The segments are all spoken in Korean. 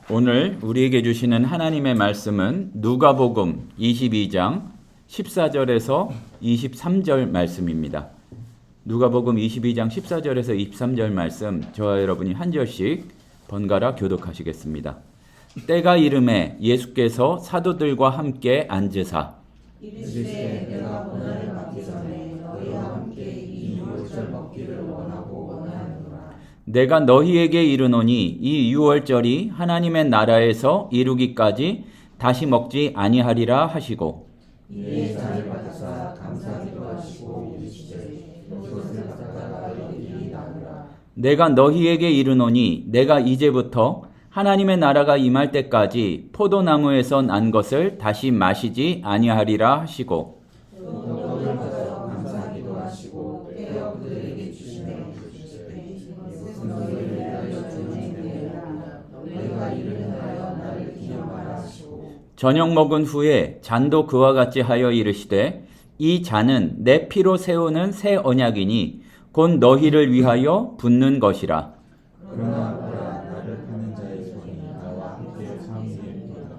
오늘 우리에게 주시는 하나님의 말씀은 누가복음 22장 14절에서 23절 말씀입니다. 누가복음 22장 14절에서 23절 말씀 저와 여러분이 한 절씩 번갈아 교독하시겠습니다. 때가 이름에 예수께서 사도들과 함께 앉으사 이르시되 내가 고난을 받기 전에 너희와 함께 이 유월절 먹기를 원하고 원하노라. 내가 너희에게 이르노니 이 유월절이 하나님의 나라에서 이루기까지 다시 먹지 아니하리라 하시고 이에 잔을 받으사 감사기도 하시고 이르시되 이것을 받다가 너희들이 나누라. 내가 너희에게 이르노니 내가 이제부터 하나님의 나라가 임할 때까지 포도나무에서 난 것을 다시 마시지 아니하리라 하시고 떡을 받아 감사기도 하시고 떼어 그들에게 주시며 이르시되 이것은 너희를 위하여 주는 은혜라. 너희가 이를 행하여 나를 기념하라 하시고 저녁 먹은 후에 잔도 그와 같이 하여 이르시되 이 잔은 내 피로 세우는 새 언약이니 곧 너희를 위하여 붓는 것이라. 그러나 나를 파는 자의 손이 나와 함께 상의했도다.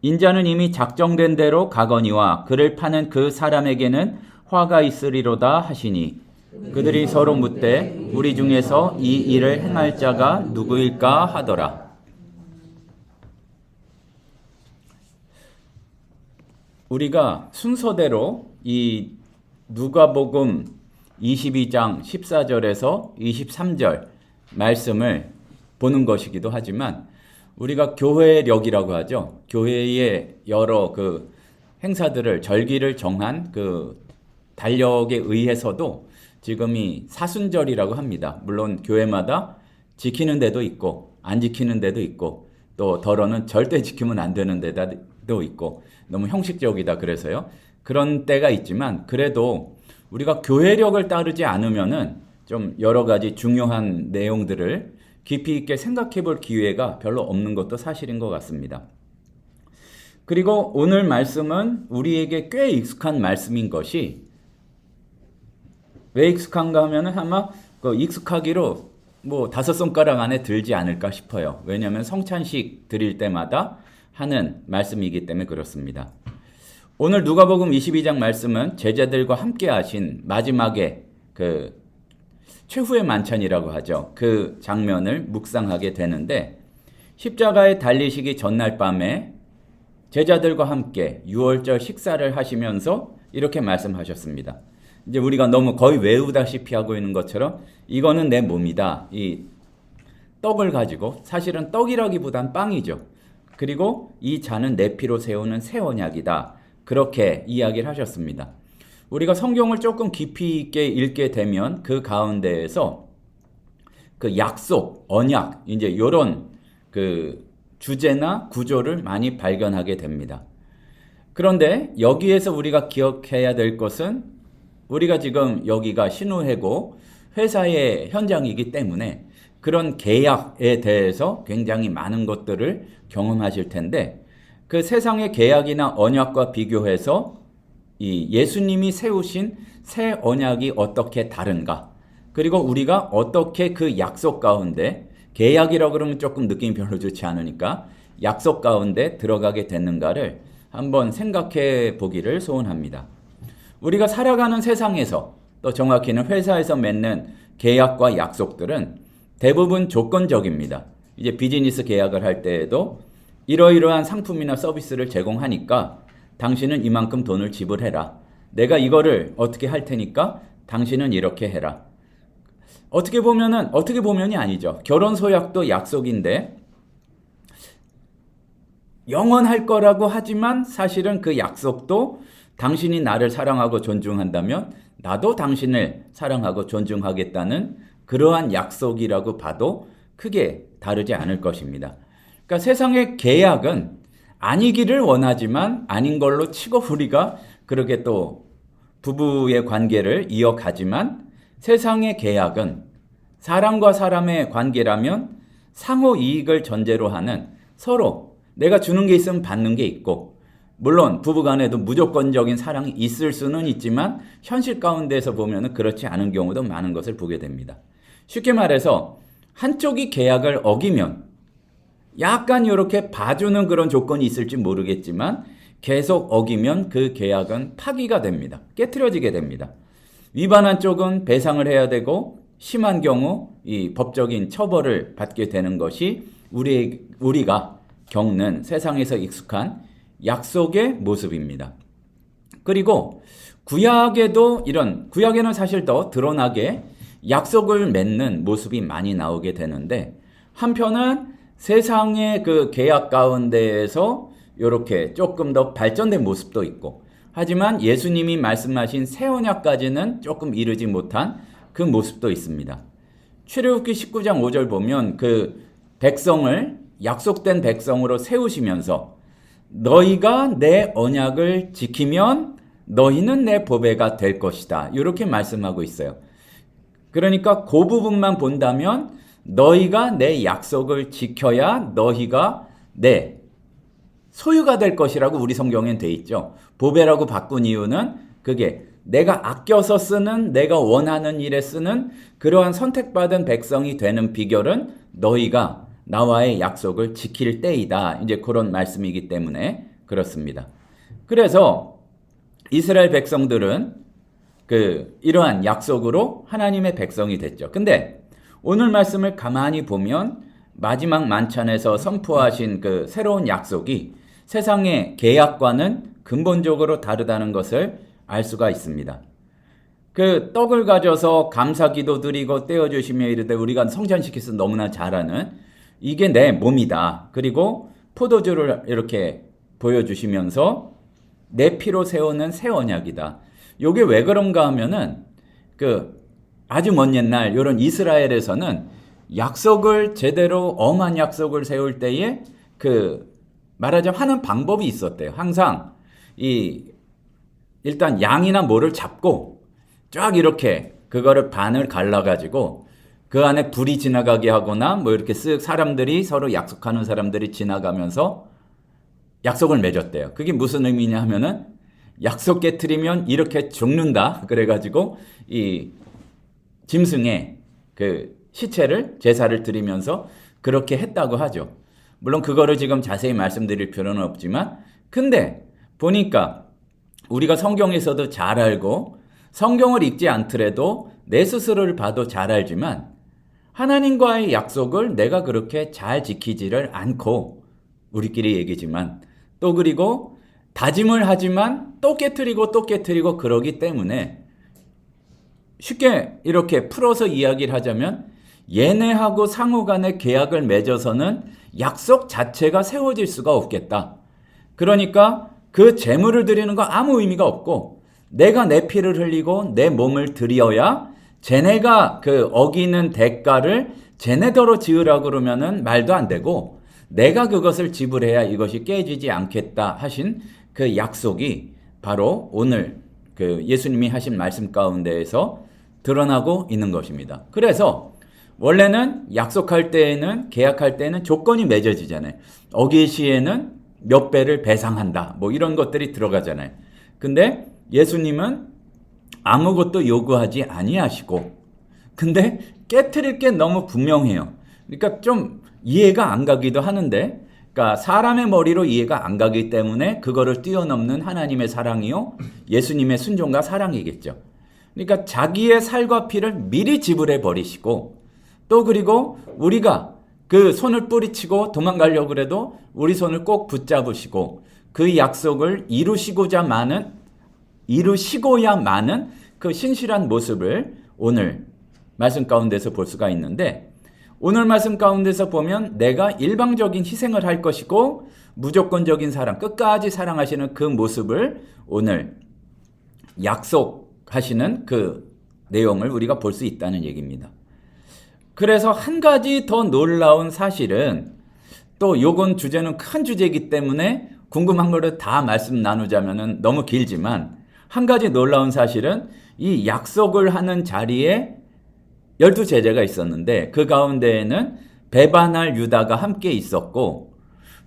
인자는 이미 작정된 대로 가거니와 그를 파는 그 사람에게는 화가 있으리로다 하시니 그들이 서로 묻되 우리 중에서 이 일을 행할 자가 누구일까 하더라. 우리가 순서대로 이 누가복음 22장 14절에서 23절 말씀을 보는 것이기도 하지만 우리가 교회력이라고 하죠. 교회의 여러 그 행사들을 절기를 정한 그 달력에 의해서도 지금이 사순절이라고 합니다. 물론 교회마다 지키는 데도 있고 안 지키는 데도 있고 또 더러는 절대 지키면 안 되는 데도 있고 너무 형식적이다 그래서요. 그런 때가 있지만 그래도 우리가 교회력을 따르지 않으면은 좀 여러 가지 중요한 내용들을 깊이 있게 생각해 볼 기회가 별로 없는 것도 사실인 것 같습니다. 그리고 오늘 말씀은 우리에게 꽤 익숙한 말씀인 것이 왜 익숙한가 하면은 아마 그 익숙하기로 뭐 5손가락 안에 들지 않을까 싶어요. 왜냐하면 성찬식 드릴 때마다 하는 말씀이기 때문에 그렇습니다. 오늘 누가복음 22장 말씀은 제자들과 함께 하신 마지막에 그 최후의 만찬이라고 하죠. 그 장면을 묵상하게 되는데 십자가에 달리시기 전날 밤에 제자들과 함께 유월절 식사를 하시면서 이렇게 말씀하셨습니다. 이제 우리가 너무 거의 외우다시피 하고 있는 것처럼 이거는 내 몸이다. 이 떡을 가지고 사실은 떡이라기보단 빵이죠. 그리고 이 잔은 내 피로 세우는 새 언약이다. 그렇게 이야기를 하셨습니다. 우리가 성경을 조금 깊이 있게 읽게 되면 그 가운데에서 그 약속, 언약, 이제 이런 그 주제나 구조를 많이 발견하게 됩니다. 그런데 여기에서 우리가 기억해야 될 것은 우리가 지금 여기가 신우회고 회사의 현장이기 때문에 그런 계약에 대해서 굉장히 많은 것들을 경험하실 텐데 그 세상의 계약이나 언약과 비교해서 이 예수님이 세우신 새 언약이 어떻게 다른가? 그리고 우리가 어떻게 그 약속 가운데 계약이라고 그러면 조금 느낌이 별로 좋지 않으니까 약속 가운데 들어가게 됐는가를 한번 생각해 보기를 소원합니다. 우리가 살아가는 세상에서 또 정확히는 회사에서 맺는 계약과 약속들은 대부분 조건적입니다. 이제 비즈니스 계약을 할 때에도 이러이러한 상품이나 서비스를 제공하니까 당신은 이만큼 돈을 지불해라. 내가 이거를 어떻게 할 테니까 당신은 이렇게 해라. 어떻게 보면이 아니죠. 결혼 소약도 약속인데 영원할 거라고 하지만 사실은 그 약속도 당신이 나를 사랑하고 존중한다면 나도 당신을 사랑하고 존중하겠다는 그러한 약속이라고 봐도 크게 다르지 않을 것입니다. 그러니까 세상의 계약은 아니기를 원하지만 아닌 걸로 치고 우리가 그렇게 또 부부의 관계를 이어가지만 세상의 계약은 사람과 사람의 관계라면 상호 이익을 전제로 하는 서로 내가 주는 게 있으면 받는 게 있고 물론 부부간에도 무조건적인 사랑이 있을 수는 있지만 현실 가운데서 보면 그렇지 않은 경우도 많은 것을 보게 됩니다. 쉽게 말해서 한쪽이 계약을 어기면 약간 이렇게 봐주는 그런 조건이 있을지 모르겠지만 계속 어기면 그 계약은 파기가 됩니다. 깨트려지게 됩니다. 위반한 쪽은 배상을 해야 되고 심한 경우 이 법적인 처벌을 받게 되는 것이 우리가 겪는 세상에서 익숙한 약속의 모습입니다. 그리고 구약에는 사실 더 드러나게 약속을 맺는 모습이 많이 나오게 되는데, 한편은 세상의 그 계약 가운데에서 이렇게 조금 더 발전된 모습도 있고, 하지만 예수님이 말씀하신 새 언약까지는 조금 이르지 못한 그 모습도 있습니다. 출애굽기 19장 5절 보면 그 백성을 약속된 백성으로 세우시면서 너희가 내 언약을 지키면 너희는 내 보배가 될 것이다, 이렇게 말씀하고 있어요. 그러니까 그 부분만 본다면 너희가 내 약속을 지켜야 너희가 내 소유가 될 것이라고 우리 성경엔 돼 있죠. 보배라고 바꾼 이유는 그게 내가 아껴서 쓰는, 내가 원하는 일에 쓰는 그러한 선택받은 백성이 되는 비결은 너희가 나와의 약속을 지킬 때이다, 이제 그런 말씀이기 때문에 그렇습니다. 그래서 이스라엘 백성들은 이러한 약속으로 하나님의 백성이 됐죠. 근데 오늘 말씀을 가만히 보면 마지막 만찬에서 선포하신 그 새로운 약속이 세상의 계약과는 근본적으로 다르다는 것을 알 수가 있습니다. 그 떡을 가져서 감사기도 드리고 떼어주시며 이르되 우리가 성전시켜서 너무나 잘 아는 이게 내 몸이다. 그리고 포도주를 이렇게 보여주시면서 내 피로 세우는 새 언약이다. 요게 왜 그런가 하면은 아주 먼 옛날 이런 이스라엘에서는 약속을 제대로 엄한 약속을 세울 때에 말하자면 하는 방법이 있었대요. 항상 일단 양이나 뭐를 잡고 쫙 이렇게 그거를 반을 갈라가지고 그 안에 불이 지나가게 하거나 뭐 이렇게 쓱 사람들이 서로 약속하는 사람들이 지나가면서 약속을 맺었대요. 그게 무슨 의미냐 하면은 약속 깨트리면 이렇게 죽는다. 그래가지고 이 짐승의 그 시체를 제사를 드리면서 그렇게 했다고 하죠. 물론 그거를 지금 자세히 말씀드릴 필요는 없지만, 근데 보니까 우리가 성경에서도 잘 알고 성경을 읽지 않더라도 내 스스로를 봐도 잘 알지만 하나님과의 약속을 내가 그렇게 잘 지키지를 않고, 우리끼리 얘기지만 또 그리고 다짐을 하지만 또 깨트리고 그러기 때문에 쉽게 이렇게 풀어서 이야기를 하자면 얘네하고 상호 간의 계약을 맺어서는 약속 자체가 세워질 수가 없겠다. 그러니까 그 제물을 드리는 거 아무 의미가 없고 내가 내 피를 흘리고 내 몸을 드려야 쟤네가 어기는 대가를 쟤네더러 지으라고 그러면은 말도 안 되고 내가 그것을 지불해야 이것이 깨지지 않겠다 하신 그 약속이 바로 오늘 예수님이 하신 말씀 가운데에서 드러나고 있는 것입니다. 그래서 원래는 약속할 때에는, 계약할 때에는 조건이 맺어지잖아요. 어길 시에는 몇 배를 배상한다, 뭐 이런 것들이 들어가잖아요. 근데 예수님은 아무것도 요구하지 아니하시고, 근데 깨트릴 게 너무 분명해요. 그러니까 좀 이해가 안 가기도 하는데, 그러니까 사람의 머리로 이해가 안 가기 때문에 그거를 뛰어넘는 하나님의 사랑이요, 예수님의 순종과 사랑이겠죠. 그러니까 자기의 살과 피를 미리 지불해 버리시고, 또 그리고 우리가 그 손을 뿌리치고 도망가려고 그래도 우리 손을 꼭 붙잡으시고 그 약속을 이루시고야 마는 그 신실한 모습을 오늘 말씀 가운데서 볼 수가 있는데, 오늘 말씀 가운데서 보면 내가 일방적인 희생을 할 것이고 무조건적인 사랑, 끝까지 사랑하시는 그 모습을 오늘 약속하시는 그 내용을 우리가 볼 수 있다는 얘기입니다. 그래서 한 가지 더 놀라운 사실은, 또 요건 주제는 큰 주제이기 때문에 궁금한 거를 다 말씀 나누자면 너무 길지만, 한 가지 놀라운 사실은 이 약속을 하는 자리에 12제자가 있었는데 그 가운데에는 배반할 유다가 함께 있었고,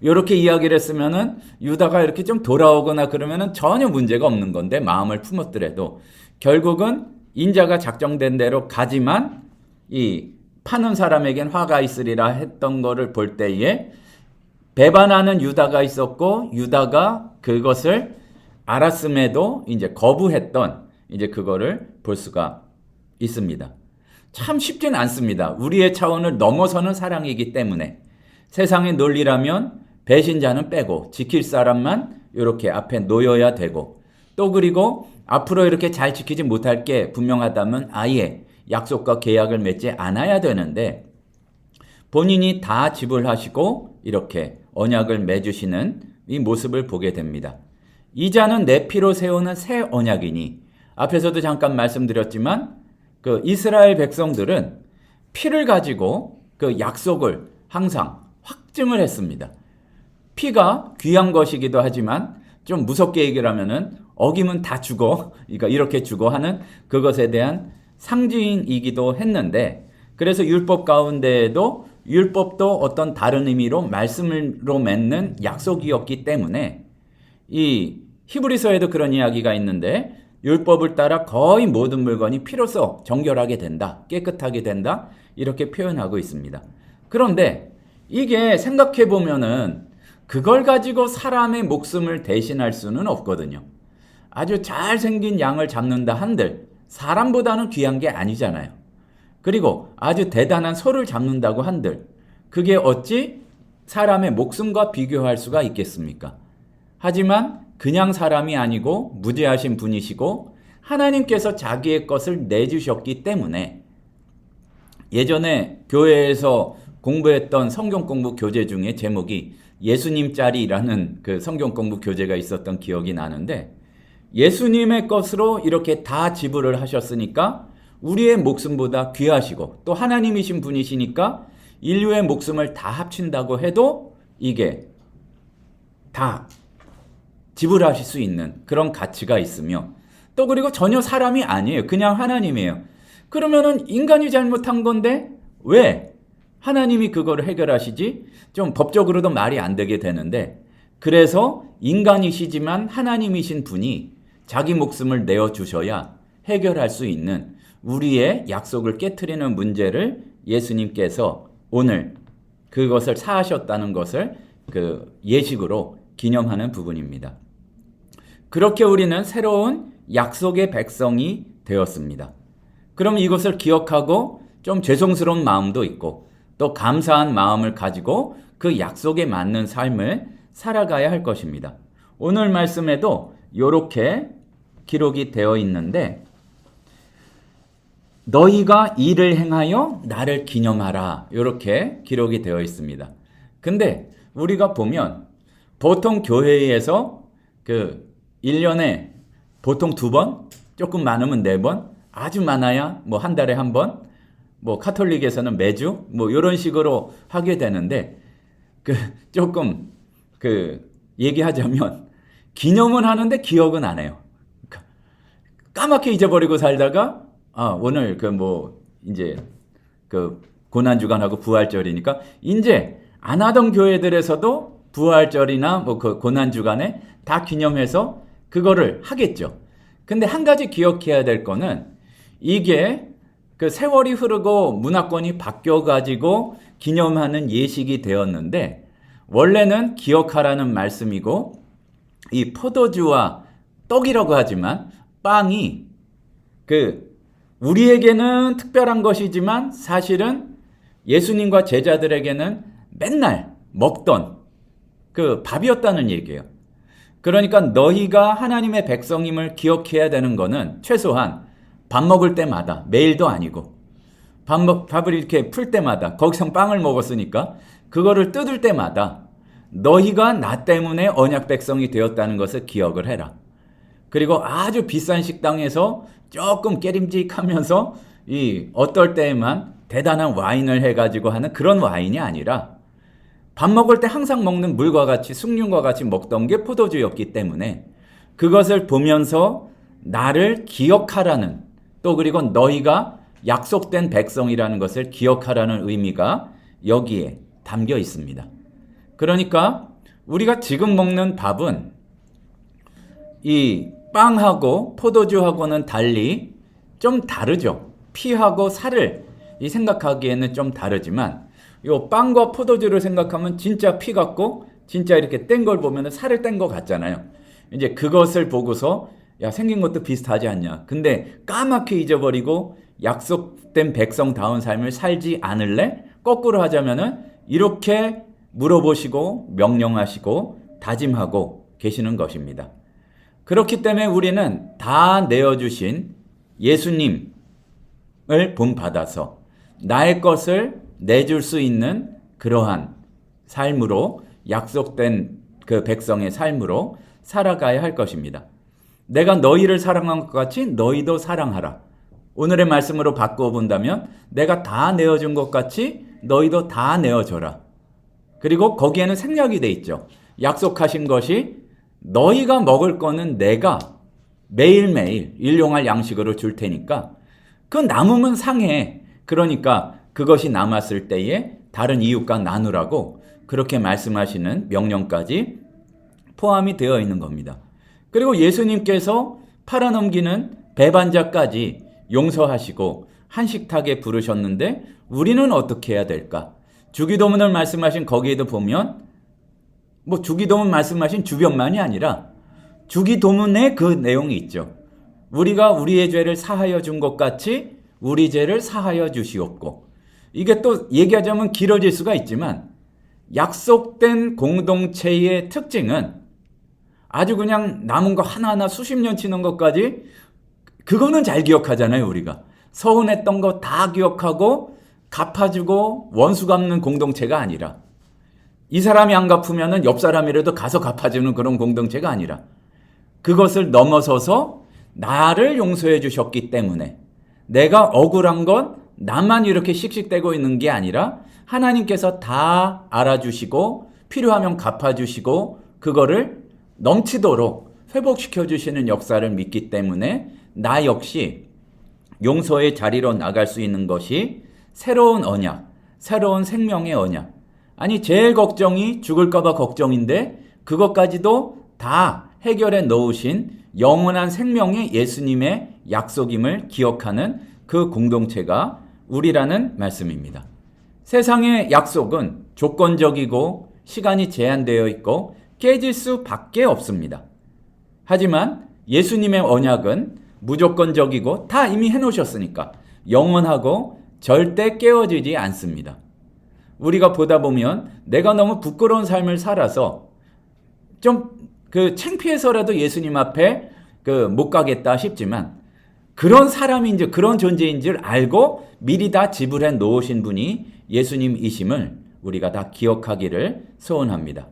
이렇게 이야기를 했으면은 유다가 이렇게 좀 돌아오거나 그러면은 전혀 문제가 없는 건데, 마음을 품었더라도 결국은 인자가 작정된 대로 가지만 이 파는 사람에겐 화가 있으리라 했던 거를 볼 때에 배반하는 유다가 있었고 유다가 그것을 알았음에도 이제 거부했던 이제 그거를 볼 수가 있습니다. 참 쉽진 않습니다. 우리의 차원을 넘어서는 사랑이기 때문에 세상의 논리라면 배신자는 빼고 지킬 사람만 이렇게 앞에 놓여야 되고 또 그리고 앞으로 이렇게 잘 지키지 못할 게 분명하다면 아예 약속과 계약을 맺지 않아야 되는데 본인이 다 지불하시고 이렇게 언약을 맺으시는 이 모습을 보게 됩니다. 이 자는 내 피로 세우는 새 언약이니 앞에서도 잠깐 말씀드렸지만 그 이스라엘 백성들은 피를 가지고 그 약속을 항상 확증을 했습니다. 피가 귀한 것이기도 하지만 좀 무섭게 얘기를 하면은 어기면 다 죽어. 그러니까 이렇게 죽어 하는 그것에 대한 상징이기도 했는데 그래서 율법 가운데에도 율법도 어떤 다른 의미로 말씀으로 맺는 약속이었기 때문에 이 히브리서에도 그런 이야기가 있는데 율법을 따라 거의 모든 물건이 피로써 정결하게 된다. 깨끗하게 된다. 이렇게 표현하고 있습니다. 그런데 이게 생각해 보면은 그걸 가지고 사람의 목숨을 대신할 수는 없거든요. 아주 잘생긴 양을 잡는다 한들 사람보다는 귀한 게 아니잖아요. 그리고 아주 대단한 소를 잡는다고 한들 그게 어찌 사람의 목숨과 비교할 수가 있겠습니까? 하지만 그냥 사람이 아니고 무죄하신 분이시고 하나님께서 자기의 것을 내주셨기 때문에 예전에 교회에서 공부했던 성경 공부 교재 중에 제목이 예수님 짤이라는 그 성경 공부 교재가 있었던 기억이 나는데 예수님의 것으로 이렇게 다 지불을 하셨으니까 우리의 목숨보다 귀하시고 또 하나님이신 분이시니까 인류의 목숨을 다 합친다고 해도 이게 다 지불하실 수 있는 그런 가치가 있으며 또 그리고 전혀 사람이 아니에요. 그냥 하나님이에요. 그러면은 인간이 잘못한 건데 왜 하나님이 그거를 해결하시지? 좀 법적으로도 말이 안 되게 되는데 그래서 인간이시지만 하나님이신 분이 자기 목숨을 내어주셔야 해결할 수 있는 우리의 약속을 깨트리는 문제를 예수님께서 오늘 그것을 사하셨다는 것을 그 예식으로 기념하는 부분입니다. 그렇게 우리는 새로운 약속의 백성이 되었습니다. 그럼 이것을 기억하고 좀 죄송스러운 마음도 있고 또 감사한 마음을 가지고 그 약속에 맞는 삶을 살아가야 할 것입니다. 오늘 말씀에도 이렇게 기록이 되어 있는데 너희가 이를 행하여 나를 기념하라 이렇게 기록이 되어 있습니다. 근데 우리가 보면 보통 교회에서 그 1년에 보통 2번, 조금 많으면 4번, 아주 많아야 뭐 한 달에 1번, 뭐 카톨릭에서는 매주 뭐 이런 식으로 하게 되는데 그 조금 그 얘기하자면 기념은 하는데 기억은 안 해요. 까맣게 잊어버리고 살다가 오늘 그 뭐 이제 그 고난주간하고 부활절이니까 이제 안 하던 교회들에서도 부활절이나 뭐 그 고난주간에 다 기념해서 그거를 하겠죠. 근데 한 가지 기억해야 될 거는 이게 그 세월이 흐르고 문화권이 바뀌어가지고 기념하는 예식이 되었는데 원래는 기억하라는 말씀이고 이 포도주와 떡이라고 하지만 빵이 그 우리에게는 특별한 것이지만 사실은 예수님과 제자들에게는 맨날 먹던 그 밥이었다는 얘기예요. 그러니까 너희가 하나님의 백성임을 기억해야 되는 거는 최소한 밥 먹을 때마다 매일도 아니고 밥을 이렇게 풀 때마다 거기서 빵을 먹었으니까 그거를 뜯을 때마다 너희가 나 때문에 언약 백성이 되었다는 것을 기억을 해라. 그리고 아주 비싼 식당에서 조금 깨림직하면서 이 어떨 때에만 대단한 와인을 해가지고 하는 그런 와인이 아니라 밥 먹을 때 항상 먹는 물과 같이 숭늉과 같이 먹던 게 포도주였기 때문에 그것을 보면서 나를 기억하라는 또 그리고 너희가 약속된 백성이라는 것을 기억하라는 의미가 여기에 담겨 있습니다. 그러니까 우리가 지금 먹는 밥은 이 빵하고 포도주하고는 달리 좀 다르죠. 피하고 살을 생각하기에는 좀 다르지만 요 빵과 포도주를 생각하면 진짜 피 같고 진짜 이렇게 뗀 걸 보면 살을 뗀 것 같잖아요. 이제 그것을 보고서 야, 생긴 것도 비슷하지 않냐. 근데 까맣게 잊어버리고 약속된 백성다운 삶을 살지 않을래? 거꾸로 하자면은 이렇게 물어보시고 명령하시고 다짐하고 계시는 것입니다. 그렇기 때문에 우리는 다 내어주신 예수님을 본받아서 나의 것을 내줄 수 있는 그러한 삶으로 약속된 그 백성의 삶으로 살아가야 할 것입니다. 내가 너희를 사랑한 것 같이 너희도 사랑하라. 오늘의 말씀으로 바꾸어 본다면 내가 다 내어준 것 같이 너희도 다 내어줘라. 그리고 거기에는 생략이 돼 있죠. 약속하신 것이 너희가 먹을 거는 내가 매일매일 일용할 양식으로 줄 테니까 그 남으면 상해. 그러니까 그것이 남았을 때에 다른 이웃과 나누라고 그렇게 말씀하시는 명령까지 포함이 되어 있는 겁니다. 그리고 예수님께서 팔아넘기는 배반자까지 용서하시고 한식탁에 부르셨는데 우리는 어떻게 해야 될까? 주기도문을 말씀하신 거기에도 보면 주기도문 말씀하신 주변만이 아니라 주기도문에 그 내용이 있죠. 우리가 우리의 죄를 사하여 준 것 같이 우리 죄를 사하여 주시옵고. 이게 또 얘기하자면 길어질 수가 있지만 약속된 공동체의 특징은 아주 그냥 남은 거 하나하나 수십 년 치는 것까지 그거는 잘 기억하잖아요. 우리가 서운했던 거 다 기억하고 갚아주고 원수 갚는 공동체가 아니라 이 사람이 안 갚으면 옆 사람이라도 가서 갚아주는 그런 공동체가 아니라 그것을 넘어서서 나를 용서해 주셨기 때문에 내가 억울한 건 나만 이렇게 씩씩대고 있는 게 아니라 하나님께서 다 알아주시고 필요하면 갚아주시고 그거를 넘치도록 회복시켜 주시는 역사를 믿기 때문에 나 역시 용서의 자리로 나갈 수 있는 것이 새로운 언약, 새로운 생명의 언약. 아니 제일 걱정이 죽을까 봐 걱정인데 그것까지도 다 해결해 놓으신 영원한 생명의 예수님의 약속임을 기억하는 그 공동체가 우리라는 말씀입니다. 세상의 약속은 조건적이고 시간이 제한되어 있고 깨질 수밖에 없습니다. 하지만 예수님의 언약은 무조건적이고 다 이미 해놓으셨으니까 영원하고 절대 깨어지지 않습니다. 우리가 보다 보면 내가 너무 부끄러운 삶을 살아서 좀 창피해서라도 예수님 앞에 못 가겠다 싶지만 그런 사람인지 그런 존재인 줄 알고 미리 다 지불해 놓으신 분이 예수님이심을 우리가 다 기억하기를 소원합니다.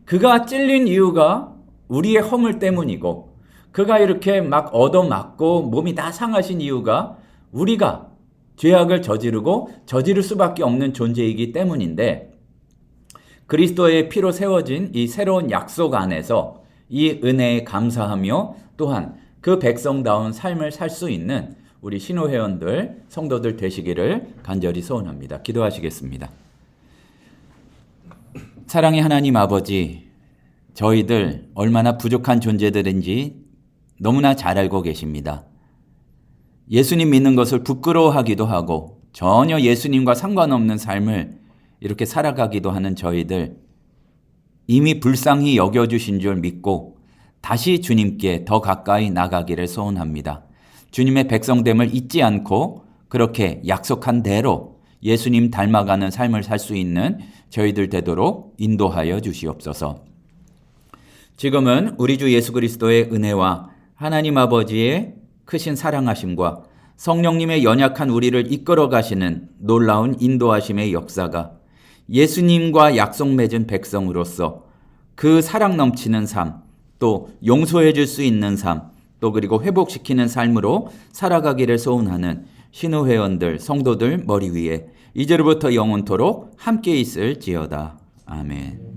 그가 찔린 이유가 우리의 허물 때문이고 그가 이렇게 막 얻어맞고 몸이 다 상하신 이유가 우리가 죄악을 저지를 수밖에 없는 존재이기 때문인데 그리스도의 피로 세워진 이 새로운 약속 안에서 이 은혜에 감사하며 또한 그 백성다운 삶을 살 수 있는 우리 신호회원들, 성도들 되시기를 간절히 소원합니다. 기도하시겠습니다. 사랑의 하나님 아버지, 저희들 얼마나 부족한 존재들인지 너무나 잘 알고 계십니다. 예수님 믿는 것을 부끄러워하기도 하고 전혀 예수님과 상관없는 삶을 이렇게 살아가기도 하는 저희들 이미 불쌍히 여겨주신 줄 믿고 다시 주님께 더 가까이 나가기를 소원합니다. 주님의 백성됨을 잊지 않고 그렇게 약속한 대로 예수님 닮아가는 삶을 살 수 있는 저희들 되도록 인도하여 주시옵소서. 지금은 우리 주 예수 그리스도의 은혜와 하나님 아버지의 크신 사랑하심과 성령님의 연약한 우리를 이끌어 가시는 놀라운 인도하심의 역사가 예수님과 약속 맺은 백성으로서 그 사랑 넘치는 삶, 또 용서해 줄 수 있는 삶, 또 그리고 회복시키는 삶으로 살아가기를 소원하는 신호회원들, 성도들 머리 위에 이제로부터 영원토록 함께 있을지어다. 아멘.